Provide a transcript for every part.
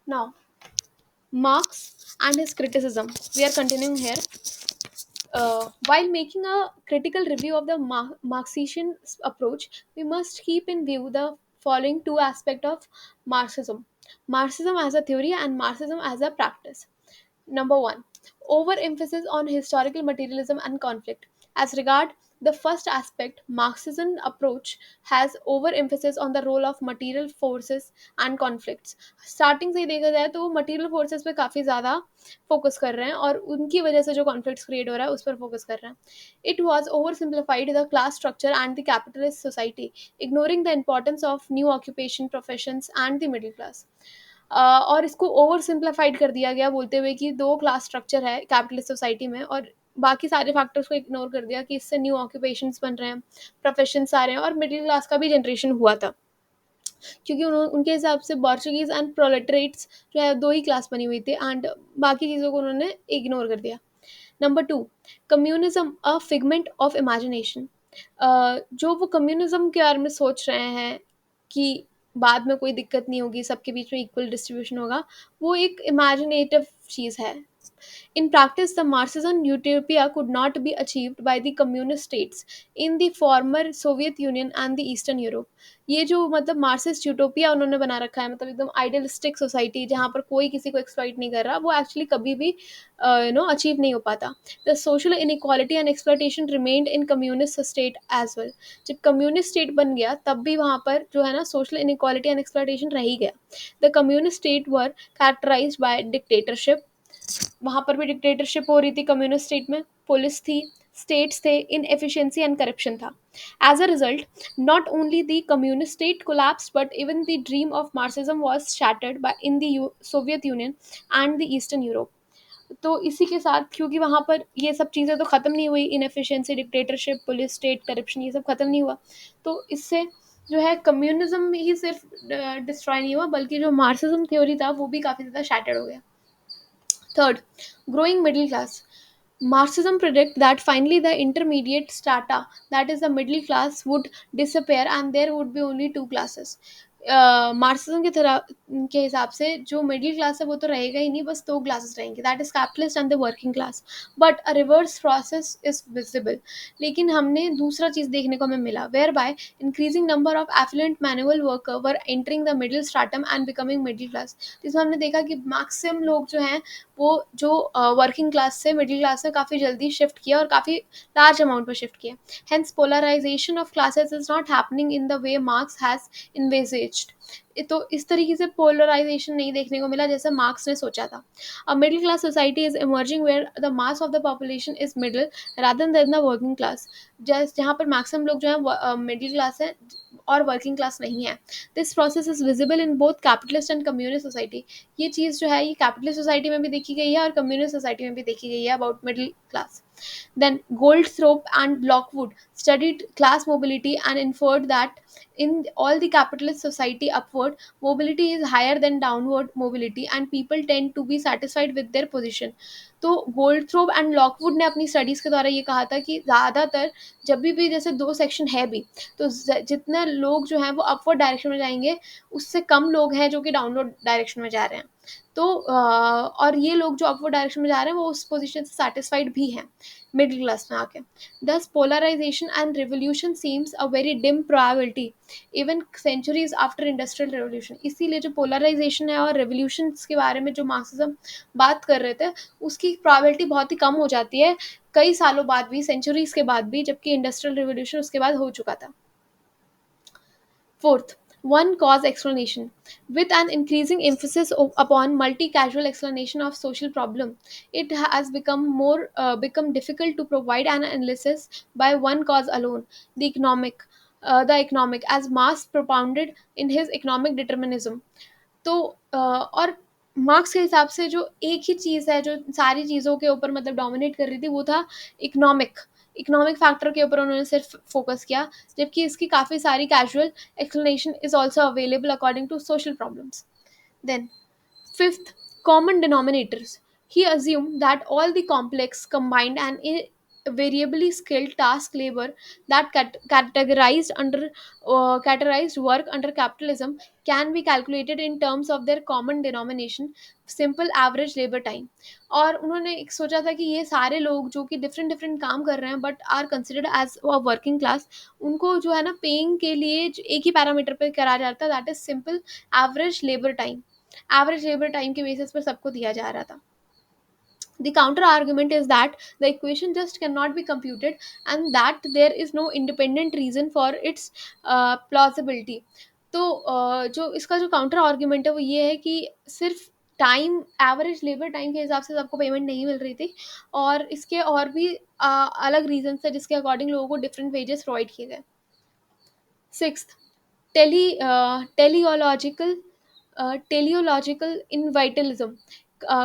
Now, Marx and his criticism. We are continuing here. While making a critical review of the Marxian approach, we must keep in view the following two aspects of Marxism: Marxism as a theory and Marxism as a practice. Number one, overemphasis on historical materialism and conflict. As regard the first aspect, Marxism approach has overemphasis on the role of material forces and conflicts. Starting से ही देखा जाए तो वो material forces पे काफ़ी ज़्यादा focus कर रहे हैं और उनकी वजह से जो कॉन्फ्लिक्ट्स क्रिएट हो रहा है उस पर फोकस कर रहे हैं. It was over simplified the class structure and the capitalist society, ignoring the importance of new occupation professions and the middle class. और इसको ओवर सिंप्लीफाइड कर दिया गया बोलते हुए कि दो क्लास स्ट्रक्चर है कैपिटलिस्ट सोसाइटी में, और बाकी सारे फैक्टर्स को इग्नोर कर दिया कि इससे न्यू ऑक्यूपेशंस बन रहे हैं, प्रोफेशंस आ रहे हैं और मिडिल क्लास का भी जनरेशन हुआ था, क्योंकि उनके हिसाब से बॉर्चुगीज एंड प्रोलेटरेट्स जो है दो ही क्लास बनी हुई थी एंड बाकी चीज़ों को उन्होंने इग्नोर कर दिया. Number two, communism a figment of imagination. जो वो कम्युनिज्म के बारे में सोच रहे हैं कि बाद में कोई दिक्कत नहीं होगी, सबके बीच में इक्वल डिस्ट्रीब्यूशन होगा, वो एक इमेजिनेटिव चीज़ है. In practice, the Marxist utopia could not be achieved by the communist states in the former Soviet Union and the Eastern Europe. ये जो मतलब मार्क्सिस्ट यूटोपिया उन्होंने बना रखा है, मतलब एकदम आइडियलिस्टिक सोसाइटी जहाँ पर कोई किसी को एक्सप्लॉइट नहीं कर रहा, वो एक्चुअली कभी भी अचीव नहीं हो पाता. The social inequality and exploitation remained in communist state as well. जब कम्युनिस्ट स्टेट बन गया तब भी वहाँ पर जो है ना सोशल इनइक्वालिटी एंड एक्सप्लॉइटेशन रह ही गया. The communist state were characterized by dictatorship. वहाँ पर भी डिक्टेटरशिप हो रही थी कम्युनिस्ट स्टेट में, पुलिस थी, स्टेट्स थे, इनएफिशिएंसी एंड करप्शन था. As a result, not only the communist state collapsed but even the dream of Marxism was shattered by in the Soviet Union and the Eastern Europe. तो इसी के साथ, क्योंकि वहाँ पर ये सब चीज़ें तो ख़त्म नहीं हुई, inefficiency, dictatorship, police state, corruption, ये सब ख़त्म नहीं हुआ, तो इससे जो है कम्युनिज्म ही सिर्फ डिस्ट्रॉय नहीं हुआ बल्कि जो मार्क्सिज्म थ्योरी था वो भी काफ़ी ज़्यादा शैटर्ड हो गया. Third, growing middle class. Marxism predict that finally the intermediate strata, that is the middle class, would disappear and there would be only two classes. Marxism के तरह के हिसाब से जो मिडिल क्लास है वो तो रहेगा ही नहीं, बस दो क्लासेस रहेंगे, that is capitalist and the working class. But a reverse process is visible. लेकिन हमने दूसरा चीज़ देखने को हमें मिला, whereby increasing number of affluent manual worker were entering the middle stratum and becoming middle class. जिसमें हमने देखा कि मैक्सिमम लोग जो हैं वो जो वर्किंग क्लास से मिडिल क्लास में काफ़ी जल्दी शिफ्ट किया और काफ़ी लार्ज अमाउंट में शिफ्ट किया. Hence polarization of classes is not happening in the way Marx has envisaged. तो इस तरीके से पोलराइजेशन नहीं देखने को मिला जैसे मार्क्स ने सोचा था. A middle class society is emerging where the mass of the population is middle rather than the working class. जहाँ पर मैक्सिमम लोग जो है मिडिल क्लास है और वर्किंग क्लास नहीं है. This process is visible in both capitalist and communist society. ये चीज़ जो है ये कैपिटलिस्ट सोसाइटी में भी देखी गई है और कम्युनिस्ट सोसाइटी में भी देखी गई है about middle class. Then Goldthorpe and Lockwood studied class mobility and inferred that in all the capitalist society upward mobility is higher than downward mobility and people tend to be satisfied with their position. तो गोल्डथ्रोप and Lockwood ने अपनी studies के द्वारा ये कहा था कि ज़्यादातर जब भी जैसे दो सेक्शन है भी, तो जितने लोग जो हैं वो अपवर्ड डायरेक्शन में जाएंगे, उससे कम लोग हैं जो कि डाउनवर्ड डायरेक्शन में जा रहे हैं. तो और ये लोग जो अपवर्ड डायरेक्शन में जा रहे हैं वो उस पोजीशन से सेटिस्फाइड भी हैं मिडिल क्लास में आके. Thus polarization and revolution seems a very dim probability even centuries after industrial revolution. इसीलिए जो पोलराइजेशन है और रेवोल्यूशन के बारे में जो मार्क्सिज्म बात कर रहे थे उसकी प्रोबेबिलिटी बहुत ही कम हो जाती है कई सालों बाद भी, सेंचुरीज के बाद भी, जबकि इंडस्ट्रियल रिवोल्यूशन उसके बाद हो चुका था. Fourth, one cause explanation. With an increasing emphasis upon multi-causal explanation of social problem, it has become difficult to provide an analysis by one cause alone. The economic, the economic, as Marx propounded in his economic determinism. तो और marks के हिसाब से जो एक ही चीज़ है जो सारी चीज़ों के ऊपर मतलब डोमिनेट कर रही थी वो था इकोनॉमिक. इकोनॉमिक फैक्टर के ऊपर उन्होंने सिर्फ फोकस किया, जबकि इसकी काफ़ी सारी casual explanation is also available according to social problems. Then fifth, common denominators. He assumed that all the complex, combined, and variably skilled task labor that categorized work under capitalism can be calculated in terms of their common denomination, simple average labor time. और उन्होंने एक सोचा था कि ये सारे लोग जो कि डिफरेंट डिफरेंट काम कर रहे हैं but are considered as a working class, उनको जो है ना पेइंग के लिए एक ही पैरामीटर पे करा जाता है, that is simple average labour time. Average labour time के बेसिस पर सबको दिया जा रहा था। The counter argument is that the equation just cannot be computed and that there is no independent reason for its plausibility. तो जो इसका जो काउंटर आर्ग्यूमेंट है वो ये है कि सिर्फ टाइम, एवरेज लेबर टाइम के हिसाब से सबको पेमेंट नहीं मिल रही थी, और इसके और भी अलग रीजन है जिसके अकॉर्डिंग लोगों को डिफरेंट वेजेस प्रोवाइड किए गए। Sixth, teleological teleological invitalism.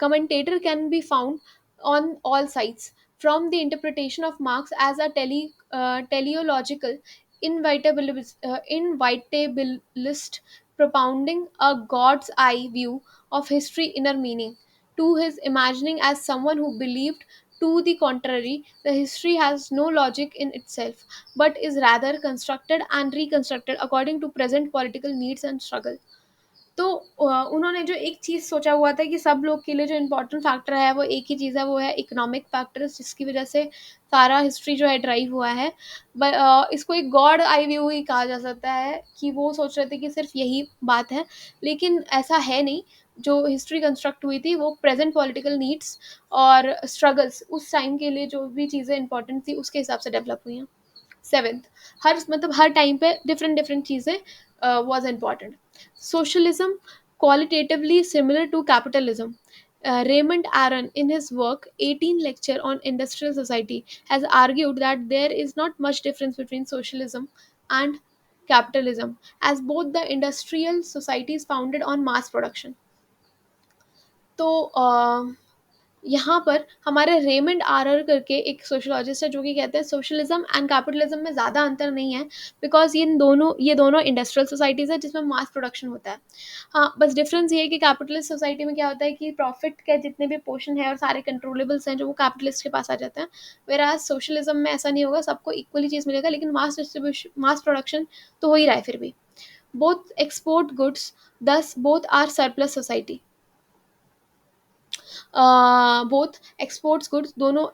Commentator can be found on all sides, from the interpretation of Marx as a teleological invitabilist propounding a God's eye view of history inner meaning, to his imagining as someone who believed to the contrary, the history has no logic in itself, but is rather constructed and reconstructed according to present political needs and struggle. तो उन्होंने जो एक चीज़ सोचा हुआ था कि सब लोग के लिए जो इम्पोर्टेंट फैक्टर है वो एक ही चीज़ है, वो है इकोनॉमिक फैक्टर्स, जिसकी वजह से सारा हिस्ट्री जो है ड्राइव हुआ है। इसको एक गॉड आई व्यू ही कहा जा सकता है कि वो सोच रहे थे कि सिर्फ यही बात है, लेकिन ऐसा है नहीं। जो हिस्ट्री कंस्ट्रक्ट हुई थी वो प्रेजेंट पॉलिटिकल नीड्स और स्ट्रगल्स, उस टाइम के लिए जो भी चीज़ें इंपॉर्टेंट थी उसके हिसाब से डेवलप हुई हैं। सेवेंथ, हर मतलब हर टाइम पे डिफरेंट डिफरेंट चीज़ें was important. Socialism, qualitatively similar to capitalism. Raymond Aron, in his work 18 Lecture on Industrial Society, has argued that there is not much difference between socialism and capitalism, as both the industrial societies founded on mass production. तो यहाँ पर हमारे Raymond आरर करके एक sociologist है जो कि कहते हैं सोशलिज्म एंड कैपिटलिज्म में ज़्यादा अंतर नहीं है, बिकॉज ये दोनों इंडस्ट्रियल सोसाइटीज़ है जिसमें मास प्रोडक्शन होता है। हाँ, बस डिफरेंस ये है कि कैपिटलिस्ट सोसाइटी में क्या होता है कि प्रॉफिट के जितने भी पोर्शन है और सारे कंट्रोलेबल्स हैं जो वो कैपिटलिस्ट के पास आ जाते हैं, वेर एज सोशलिज्म में ऐसा नहीं होगा, सबको इक्वली चीज़ मिलेगा, लेकिन मास डिस्ट्रीब्यूशन, मास प्रोडक्शन तो हो ही रहा है फिर भी। Both export goods, thus both are surplus society. Both exports goods, दोनों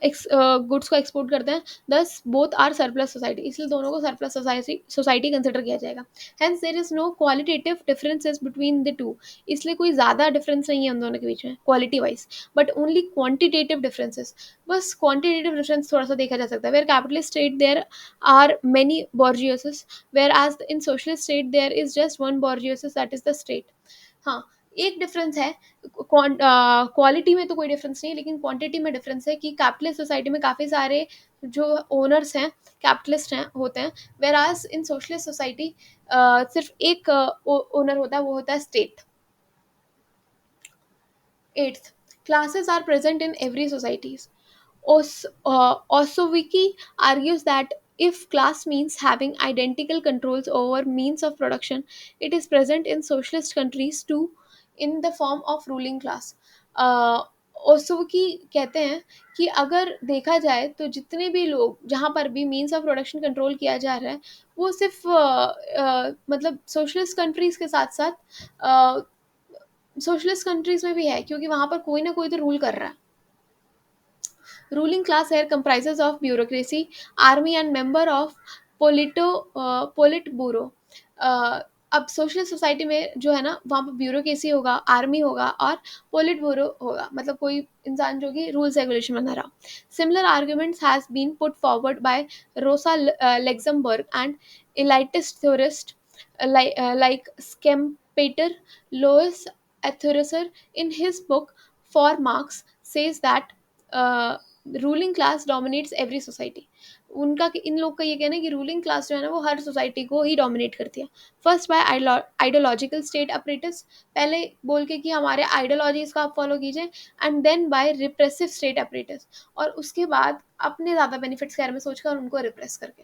गुड्स को एक्सपोर्ट करते हैं, दस बोथ आर सरप्लस सोसाइटी, इसलिए दोनों को सरप्लस सोसाइटी कंसिडर किया जाएगा। Hence there is no qualitative differences between the two, इसलिए कोई ज़्यादा डिफरेंस नहीं है उन दोनों के बीच में quality wise, but only quantitative differences. बस क्वांटिटेटिव डिफरेंस थोड़ा सा देखा जा सकता है। Where capitalist state there are many bourgeoisies, whereas in socialist state there is just one bourgeoisies, that is the state. हाँ, एक डिफरेंस है, क्वालिटी में तो कोई डिफरेंस नहीं, लेकिन क्वांटिटी में डिफरेंस है कि कैपिटलिस्ट सोसाइटी में काफ़ी सारे जो ओनर्स हैं कैपिटलिस्ट हैं होते हैं, whereas in socialist society सिर्फ एक ओनर होता है, वो होता है state. Eighth, classes are present in every societies. Osowicki argues that if class means having identical controls over means of production, it is present in socialist countries too, in the form of ruling class. ओसोकी कहते हैं कि अगर देखा जाए तो जितने भी लोग जहाँ पर भी मीन्स ऑफ प्रोडक्शन कंट्रोल किया जा रहा है वो सिर्फ मतलब सोशलिस्ट कंट्रीज के साथ साथ सोशलिस्ट कंट्रीज में भी है, क्योंकि वहां पर कोई ना कोई तो रूल कर रहा है। Ruling class here comprises of bureaucracy, army and member of politburo. अब सोशल सोसाइटी में जो है ना वहाँ पर ब्यूरोक्रेसी होगा, आर्मी होगा और पोलिट ब्यूरो होगा, मतलब कोई इंसान जो कि रूल्स रेगुलेशन बना रहा। Similar arguments has been put forward by Rosa Luxemburg and elitist theorist like Schempeter. Lois Althusser, in his book For Marx, says that uh, ruling class dominates every society. उनका इन लोग का ये कहना है कि ruling class जो है ना वो हर सोसाइटी को ही डोमिनेट करती है। First by ideological state apparatus, पहले बोल के कि हमारे आइडियोलॉजीज का आप फॉलो कीजिए, and then by repressive state apparatus, और उसके बाद अपने ज़्यादा बेनिफिट्स के बारे में सोचकर उनको रिप्रेस करके।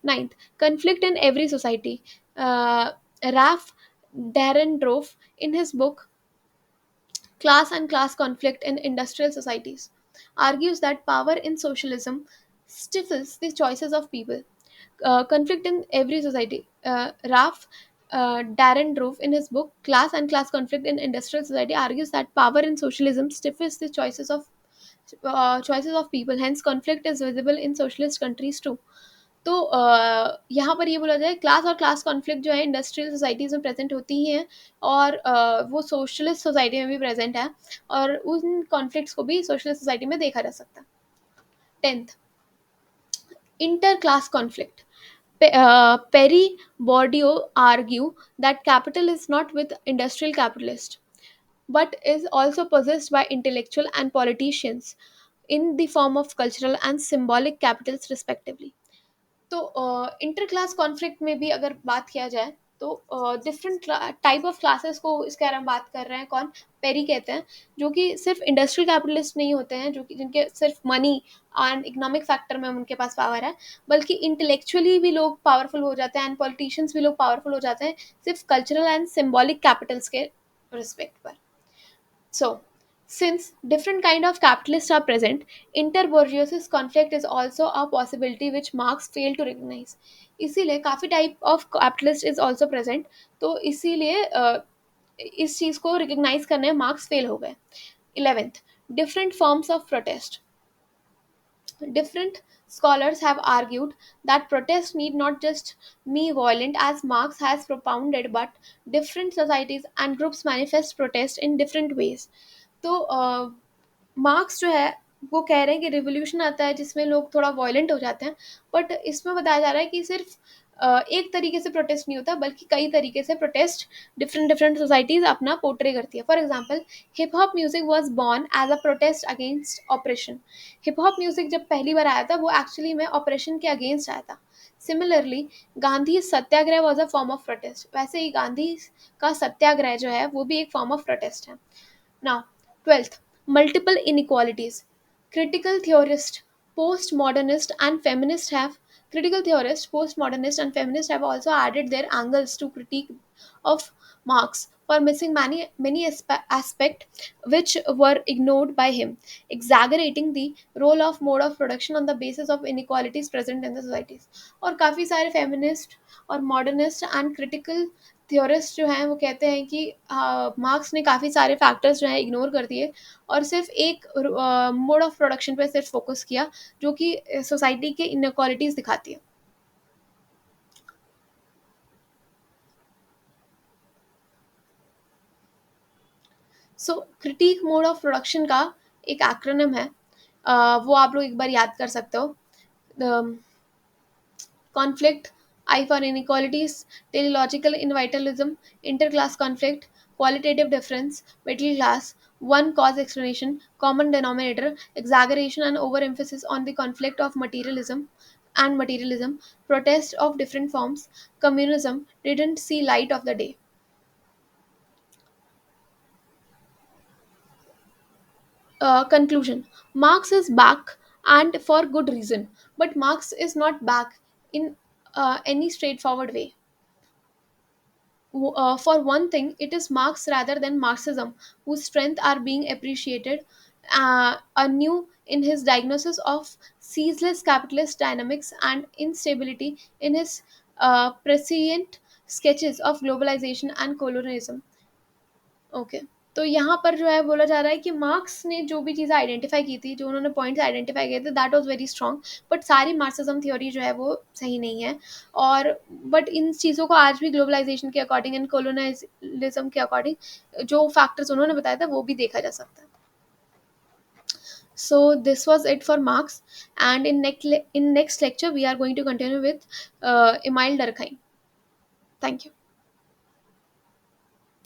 Ninth, conflict in every society. Ralph Dahrendorf, in his book Class and Class Conflict in Industrial Societies, argues that power in socialism stifles the choices of people. Conflict in every society. Ralph Darendorf, in his book Class and Class Conflict in Industrial Society, argues that power in socialism stifles the choices of people. Hence, conflict is visible in socialist countries too. तो यहाँ पर ये बोला जाए, class और class conflict जो है industrial societies में प्रेजेंट होती ही हैं, और वो सोशलिस्ट सोसाइटी में भी प्रेजेंट है, और उन कॉन्फ्लिक्ट्स को भी सोशलिस्ट सोसाइटी में देखा जा सकता है. 10th, interclass conflict. Perry Bourdieu argue that capital is not with industrial capitalists, but is also possessed by intellectual and politicians in the form of cultural and symbolic capitals respectively. तो inter class conflict में भी अगर बात किया जाए, तो different type of classes को इसके बारे में बात कर रहे हैं कौन, पेरी कहते हैं, जो कि सिर्फ इंडस्ट्रियल कैपिटलिस्ट नहीं होते हैं, जो कि जिनके सिर्फ मनी एंड इकोनॉमिक फैक्टर में उनके पास पावर है, बल्कि इंटेलेक्चुअली भी लोग पावरफुल हो जाते हैं, एंड पॉलिटिशियंस भी लोग पावरफुल हो जाते हैं सिर्फ कल्चरल एंड सिम्बॉलिक कैपिटल्स के रिस्पेक्ट पर. So, since different kind of capitalists are present, interbourgeois conflict is also a possibility which Marx failed to recognize. इसीलिए काफ़ी type of capitalist is also present. तो इसीलिए इस चीज़ को रिकग्नाइज करने में मार्क्स फेल हो गए. 11th, different forms of protest. Different scholars have argued that protest need not just be violent as Marx has propounded, but different societies and groups manifest protest in different ways. तो marks जो है वो कह रहे हैं कि revolution आता है जिसमें लोग थोड़ा वॉयलेंट हो जाते हैं, बट इसमें बताया जा रहा है कि सिर्फ एक तरीके से प्रोटेस्ट नहीं होता, बल्कि कई तरीके से प्रोटेस्ट डिफरेंट डिफरेंट सोसाइटीज़ अपना पोर्ट्रे करती है. For example, hip hop music was born as a protest against operation. Hip hop music जब पहली बार आया था, वो एक्चुअली में ऑपरेशन के अगेंस्ट आया था. Similarly, Gandhi Satyagraha was a form of protest. वैसे ही गांधी का सत्याग्रह जो है वो भी एक फॉर्म ऑफ प्रोटेस्ट है. Now, 12th, multiple inequalities. Critical theorists, postmodernist and feminist have critical theorists, postmodernist and feminist have also added their angles to critique of Marx for missing many aspects which were ignored by him, exaggerating the role of mode of production on the basis of inequalities present in the societies. और काफ़ी सारे feminist और modernist and critical theorist जो हैं वो कहते हैं कि मार्क्स ने काफ़ी सारे फैक्टर्स जो हैं इग्नोर कर दिए, और सिर्फ एक मोड ऑफ प्रोडक्शन पे सिर्फ फोकस किया, जो कि सोसाइटी के इनक्वालिटीज़ दिखाती है. सो क्रिटिक मोड ऑफ प्रोडक्शन का एक एक्रोनिम है, वो आप लोग एक बार याद कर सकते हो. Conflict, I for inequalities, teleological inevitalism, interclass conflict, qualitative difference, middle class, one cause explanation, common denominator, exaggeration and overemphasis on the conflict of materialism, protest of different forms, communism didn't see light of the day. Conclusion: Marx is back, and for good reason, but Marx is not back in any straightforward way. For one thing, it is Marx rather than Marxism whose strength are being appreciated anew in his diagnosis of ceaseless capitalist dynamics and instability in his prescient sketches of globalization and colonialism. Okay. तो यहाँ पर जो है बोला जा रहा है कि मार्क्स ने जो भी चीज़ें आइडेंटिफाई की थी, जो उन्होंने पॉइंट्स आइडेंटिफाई किए थे, that was very strong, but सारी मार्क्सिज्म थ्योरी जो है वो सही नहीं है. और बट इन चीज़ों को आज भी ग्लोबलाइजेशन के अकॉर्डिंग एंड कोलोनाइलिज्म के अकॉर्डिंग जो फैक्टर्स उन्होंने बताया था वो भी देखा जा सकता है. So this was it for Marx, and in next lecture we are going to continue with Emile Durkheim. Thank you.